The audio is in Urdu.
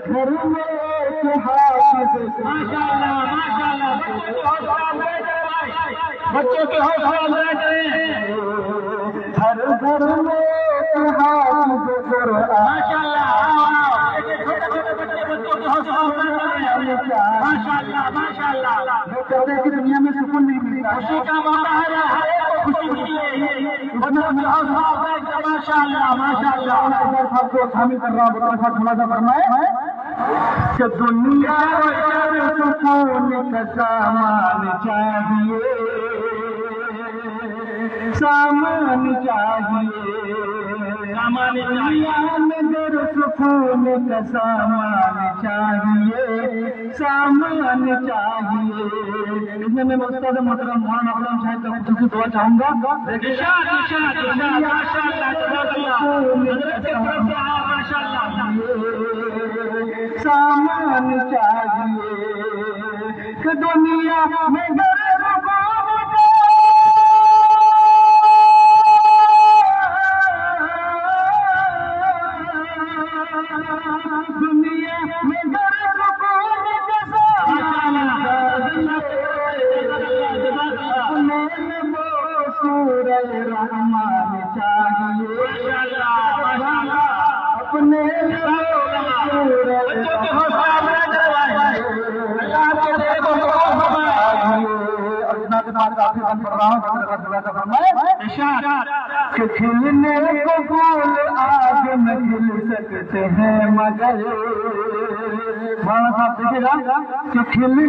گھر میں ایک حافظ ماشاءاللہ ماشاءاللہ بچوں کے حوصلہ افزائی کریں ہر گھر میں ایک حافظ قرآن ماشاءاللہ چھوٹے چھوٹے بچوں کے حوصلہ افزائی کریں ماشاءاللہ ماشاءاللہ وہ کہتے ہیں کہ دنیا میں سکون نہیں ملتا خوشی کا موقع ہے ہر ایک کو خوشی ملیے بچوں کے حوصلہ افزائی کریں ماشاءاللہ ماشاءاللہ صاحب کو حامی کر رہا ہوں بطور صاحب خلاصہ فرمائے کہ دنیا سکون کا سامان چاہیے سامان چاہیے سامان دنیا میں در سکون کا سامان چاہیے سامان چاہیے اس میں استاد محترم مولانا غلام صاحب کا خصوصی دعا چاہوں گا ارشاد ارشاد ارشاد ماشاءاللہ تبارک اللہ حضرت کے طرف سے ماشاءاللہ سامان چاہیے کہ دنیا میں در رحمان چاہیے اپنے کہ کھلنے کو پھول آج میں کھل سکتے ہیں مگر مولانا صاحب دیکھیے گا کہ کھلنے